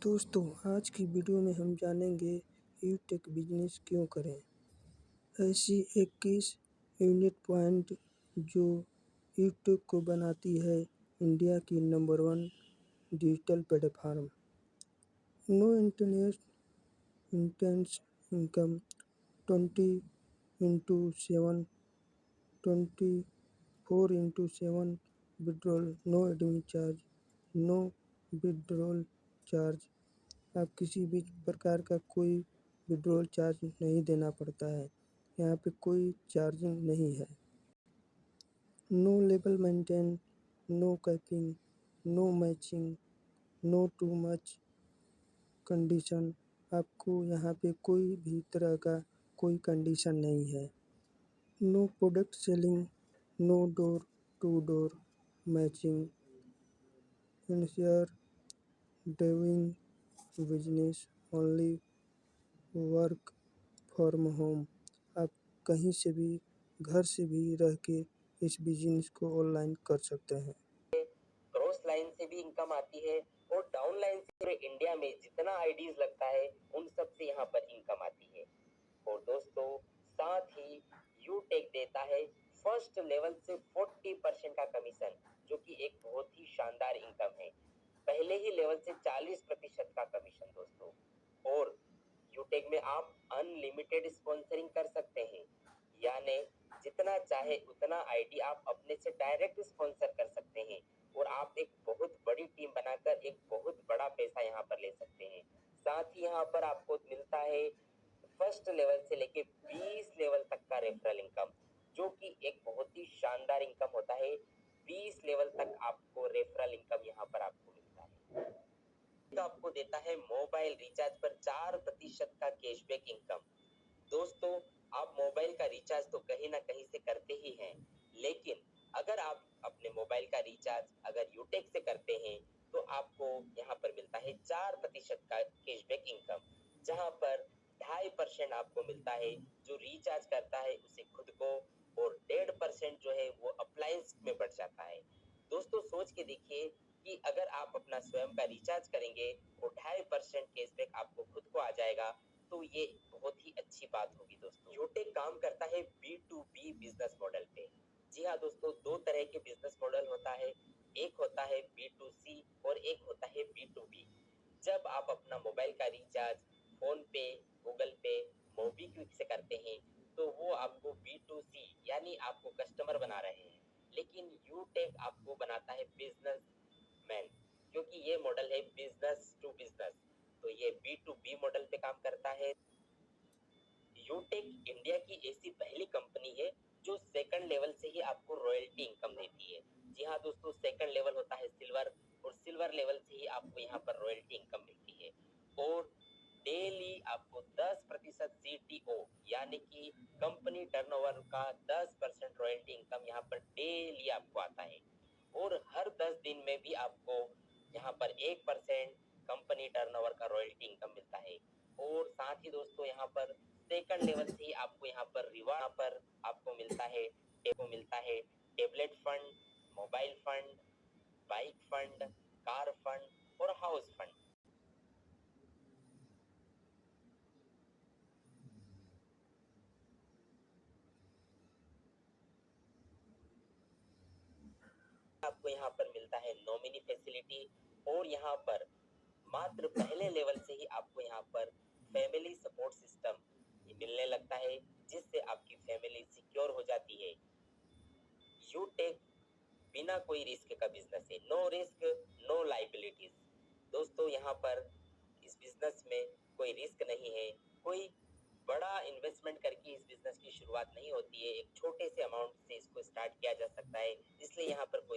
दोस्तों, आज की वीडियो में हम जानेंगे यूटेक बिजनेस क्यों करें। ऐसी 21 यूनिट पॉइंट जो यूटेक को बनाती है इंडिया की number 1 digital platform. No internet intense income 20x7 24x7 withdrawal, no admin charge, no withdrawal charge. आप किसी भी प्रकार का कोई विड्रॉल चार्ज नहीं देना पड़ता है। यहाँ पे कोई चार्जिंग नहीं है। No level maintain, no capping, no matching, no too much condition. आपको यहाँ पे कोई भी तरह का कोई कंडीशन नहीं है। No product selling, no door to door matching, ensure doing business only work from home. आप कहीं से भी, घर से भी रह के इस बिजनेस को ऑनलाइन कर सकते हैं। क्रॉस लाइन से भी इनकम आती है और डाउन लाइन से पूरे इंडिया में जितना आईडीज लगता है उन सब से यहाँ पर इनकम आती है। और दोस्तों साथ ही यूटेक देता है फर्स्ट लेवल से 40% का कमीशन, जो कि एक बहुत ही शानदार इनकम है। पहले ही लेवल से 40% का कमीशन दोस्तों। और यूटेक में आप अनलिमिटेड स्पॉन्सरिंग कर सकते हैं, यानी जितना चाहे उतना आईडी आप अपने से डायरेक्ट स्पॉन्सर कर सकते हैं और आप एक बहुत बड़ी टीम बनाकर एक बहुत बड़ा पैसा यहाँ पर ले सकते हैं। साथ ही यहाँ पर आपको मिलता है फर्स्ट लेवल से लेके 20 लेवल तक का रेफरल इनकम, जो कि एक बहुत ही शानदार इनकम होता है। 20 लेवल तक आपको रेफरल इनकम यहाँ पर आपको मिलता है। तो आपको देता है मोबाइल रिचार्ज पर 4% का कैशबैक इनकम। दोस्तों आप मोबाइल का रिचार्ज तो कहीं ना कहीं से करते ही हैं, लेकिन अगर आप अपने मोबाइल का रिचार्ज अगर यूटेक से करते हैं तो आपको यहाँ पर मिलता है 4% का कैशबैक इनकम, जहाँ पर 2.5% आपको मिलता है जो रिचार्ज करता है उसे खुद को, और 1.5% जो है वो अप्लायंस में बढ़ जाता है। दोस्तों सोच के देखिए कि अगर आप अपना स्वयं का रिचार्ज करेंगे और 2.5% कैशबैक आपको खुद को आ जाएगा, तो ये बहुत ही अच्छी बात होगी। दोस्तों यूटेक काम करता है B2B बिजनेस मॉडल पे। जी हाँ दोस्तों, दो तरह के बिजनेस मॉडल होता है, एक होता है B2C और एक होता है B2B। जब आप अपना मोबाइल का रिचार्ज फोन पे, गूगल पे, मोबीक्विक से करते हैं तो वो आपको B2C यानी आपको कस्टमर बना रहे हैं, लेकिन यूटेक आपको बनाता है बिजनेस मैन, क्योंकि ये मॉडल है बिजनेस टू बिजनेस, तो ये B2B मॉडल पे काम करता है। यूटेक इंडिया की ऐसी पहली कंपनी है जो सेकंड लेवल से ही आपको रॉयल्टी इनकम देती है। जी हाँ दोस्तों, सेकंड लेवल होता है सिल्वर, और सिल्वर लेवल से ही आपको यहाँ पर रॉयल्टी इनकम मिलती है। और डेली आपको 10% CTO यानी कि कंपनी टर्नओवर का 10% रॉयल्टी इनकम यहाँ पर डेली आपको आता है। और हर 10 दिन में भी आपको यहाँ पर 1% कंपनी टर्नओवर का रॉयल्टी इनकम मिलता है। और साथ ही दोस्तों यहाँ पर सेकंड लेवल से ही आपको यहाँ पर रिवार्ड पर आपको मिलता है tablet fund, mobile fund, bike fund, car fund और हाउस फंड। आपको यहाँ पर मिलता है नॉमिनी फैसिलिटी, और यहाँ पर मात्र पहले लेवल से ही आपको यहाँ पर फैमिली सपोर्ट सिस्टम मिलने लगता है, जिससे आपकी फैमिली सिक्योर हो जाती है। यूटेक बिना कोई रिस्क का बिजनेस है, नो रिस्क नो लाइबिलिटीज। दोस्तों यहाँ पर इस बिजनेस में कोई रिस्क नहीं है, कोई बड़ा इन्वेस्टमेंट करके इस बिजनेस की शुरुआत नहीं होती है, एक छोटे से अमाउंट से इसको स्टार्ट किया जा सकता है, इसलिए यहाँ पर कोई